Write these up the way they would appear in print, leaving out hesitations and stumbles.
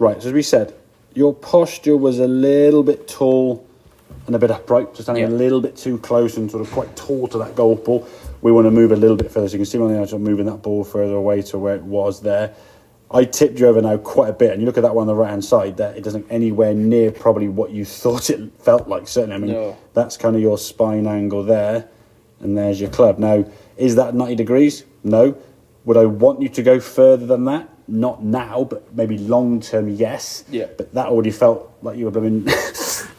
Right, so as we said, your posture was a little bit tall and a bit upright, just standing a little bit too close and sort of quite tall to that golf ball. We want to move a little bit further. So you can see on the outside moving that ball further away to where it was there. I tipped you over now quite a bit, and you look at that one on the right-hand side, that it doesn't anywhere near probably what you thought it felt like, certainly. I mean, that's kind of your spine angle there, and there's your club. Now, is that 90 degrees? No. Would I want you to go further than that? Not now, but maybe long-term, yes. Yeah. But that already felt like you were blooming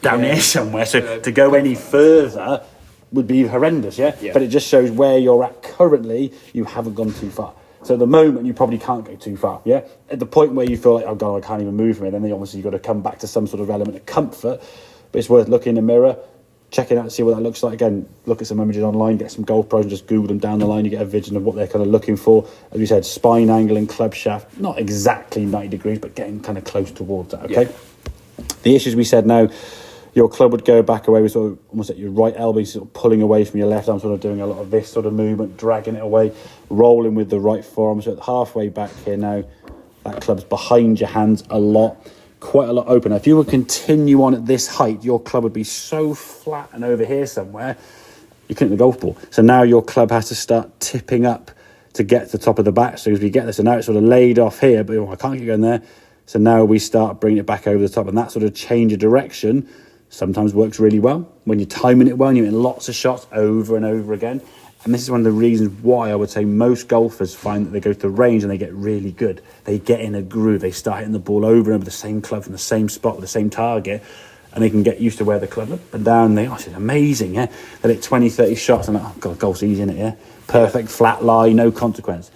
down here somewhere, so to go any further would be horrendous, yeah? But it just shows where you're at currently, you haven't gone too far. So at the moment, you probably can't go too far, yeah? At the point where you feel like, oh, God, I can't even move from it, then obviously you've got to come back to some sort of element of comfort. But it's worth looking in the mirror, checking out and see what that looks like. Again, look at some images online, get some golf pros and just Google them down the line. You get a vision of what they're kind of looking for. As we said, spine angle and club shaft, not exactly 90 degrees, but getting kind of close towards that, okay? The issues we said now, your club would go back away with sort of almost at your right elbow, sort of pulling away from your left arm, sort of doing a lot of this sort of movement, dragging it away, rolling with the right forearm. So halfway back here now, that club's behind your hands a lot, quite a lot open. If you would continue on at this height, your club would be so flat and over here somewhere, you couldn't hit the golf ball. So now your club has to start tipping up to get to the top of the back. So as we get this, so now it's sort of laid off here, but I can't keep going there. So now we start bringing it back over the top, and that sort of change of direction sometimes works really well when you're timing it well and you're in lots of shots over and over again. And this is one of the reasons why I would say most golfers find that they go to the range and they get really good. They get in a groove. They start hitting the ball over and over the same club from the same spot with the same target, and they can get used to where the club up and down. They, it's amazing, yeah? They hit 20, 30 shots and oh, God, golf's easy, isn't it, yeah? Perfect, flat lie, no consequence.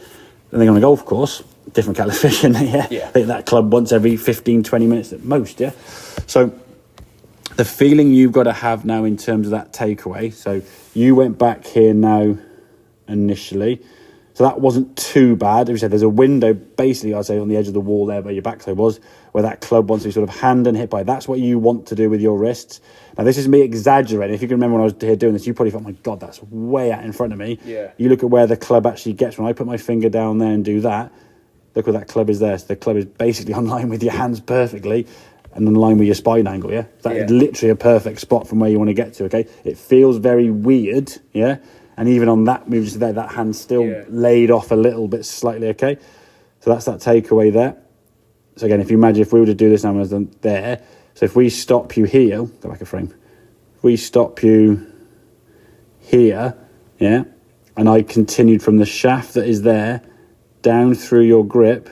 Then they go on a golf course, different kettle of fish, yeah? They hit that club once every 15, 20 minutes at most, yeah? So the feeling you've got to have now in terms of that takeaway, so you went back here now initially, so that wasn't too bad. As we said, there's a window basically, I'd say, on the edge of the wall there where your backside was, where that club wants to be sort of hand and hit by. That's what you want to do with your wrists. Now, this is me exaggerating. If you can remember when I was here doing this, you probably thought, my God, that's way out in front of me. You look at where the club actually gets. When I put my finger down there and do that, look where that club is there. So the club is basically on line with your hands perfectly, and in line with your spine angle, yeah? That is literally a perfect spot from where you want to get to, okay? It feels very weird, yeah? And even on that move just there, that hand's still laid off a little bit slightly, okay? So that's that takeaway there. So again, if you imagine if we were to do this now as there, so if we stop you here, go back a frame. If we stop you here, yeah? And I continued from the shaft that is there, down through your grip,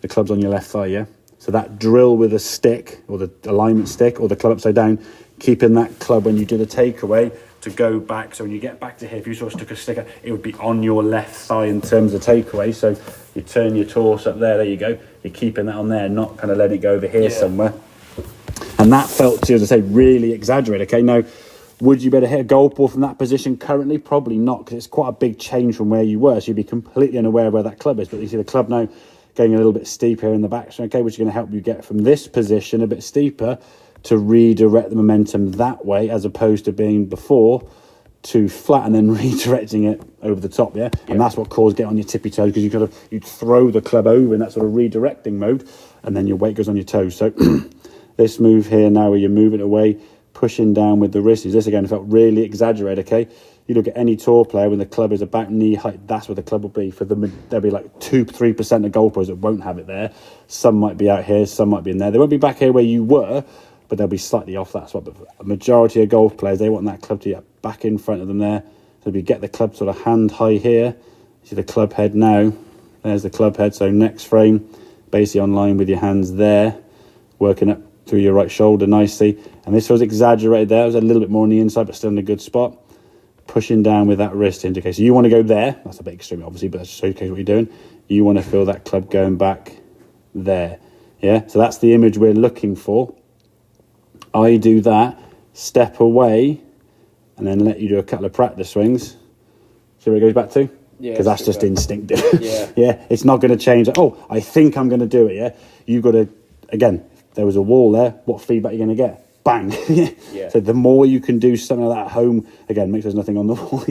the club's on your left thigh, yeah? So that drill with a stick, or the alignment stick, or the club upside down, keeping that club when you do the takeaway to go back. So when you get back to here, if you sort of stuck a stick out, it would be on your left thigh in terms of takeaway. So you turn your torso up there you go. You're keeping that on there, not kind of letting it go over here somewhere. And that felt, to, as I say, really exaggerated. Okay, now, would you better hit a golf ball from that position currently? Probably not, because it's quite a big change from where you were. So you'd be completely unaware of where that club is. But you see the club now getting a little bit steep here in the back, okay, which is going to help you get from this position a bit steeper to redirect the momentum that way, as opposed to being before too flat and then redirecting it over the top, and that's what caused get on your tippy toes, because you'd throw the club over in that sort of redirecting mode, and then your weight goes on your toes. So this move here now, where you move it away, pushing down with the wrist, is this again felt really exaggerated, okay? You look at any tour player when the club is about knee height, that's where the club will be. For them, there'll be like 2-3% of golf pros that won't have it there. Some might be out here, some might be in there. They won't be back here where you were, but they'll be slightly off that spot. But a majority of golf players, they want that club to get back in front of them there. So if you get the club sort of hand high here, see the club head now, there's the club head. So next frame, basically on line with your hands there, working up through your right shoulder nicely. And this was exaggerated there. It was a little bit more on the inside, but still in a good spot. Pushing down with that wrist hinge. Okay, so you want to go there. That's a bit extreme, obviously, but that's just okay what you're doing. You want to feel that club going back there. Yeah, so that's the image we're looking for. I do that, step away, and then let you do a couple of practice swings. See where it goes back to? Yeah. Because that's just instinctive. Yeah, it's not going to change. Oh, I think I'm going to do it, yeah? You've got to, again, if there was a wall there, what feedback are you going to get? Bang. So the more you can do something like that at home, again, make sure there's nothing on the wall.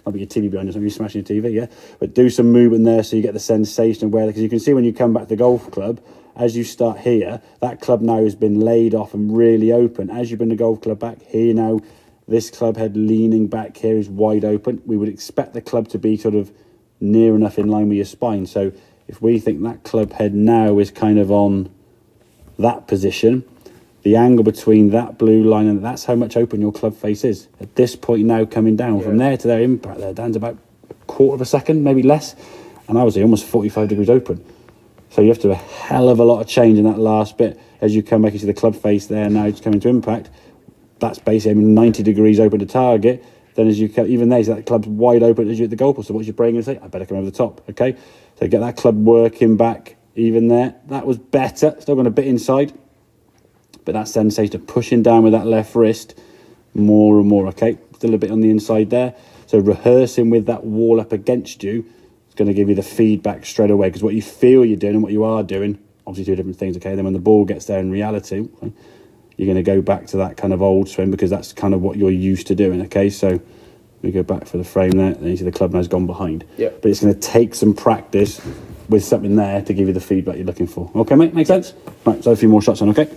Might be your TV behind you, something you're smashing your TV, yeah? But do some movement there so you get the sensation of where, because you can see when you come back to the golf club, as you start here, that club now has been laid off and really open. As you bring the golf club back here now, this club head leaning back here is wide open. We would expect the club to be sort of near enough in line with your spine. So if we think that club head now is kind of on that position, the angle between that blue line and that's how much open your club face is. At this point now coming down, from there to their impact, they're down to about a quarter of a second, maybe less. And I was almost 45 degrees open. So you have to do a hell of a lot of change in that last bit. As you come back, you see the club face there now, just coming to impact. That's basically 90 degrees open to target. Then as you come, even there, so that club's wide open as you hit the goalpost. So what's your brain going to say? I better come over the top, okay? So get that club working back even there. That was better. Still going a bit inside. But that sensation of pushing down with that left wrist more and more, okay? Still a bit on the inside there. So rehearsing with that wall up against you is going to give you the feedback straight away, because what you feel you're doing and what you are doing, obviously two different things, okay? Then when the ball gets there in reality, okay, you're going to go back to that kind of old swing because that's kind of what you're used to doing, okay? So we go back for the frame there, and you see the club nose gone behind. Yeah. But it's going to take some practice with something there to give you the feedback you're looking for. Okay, mate? Make sense? Right, so a few more shots on, okay?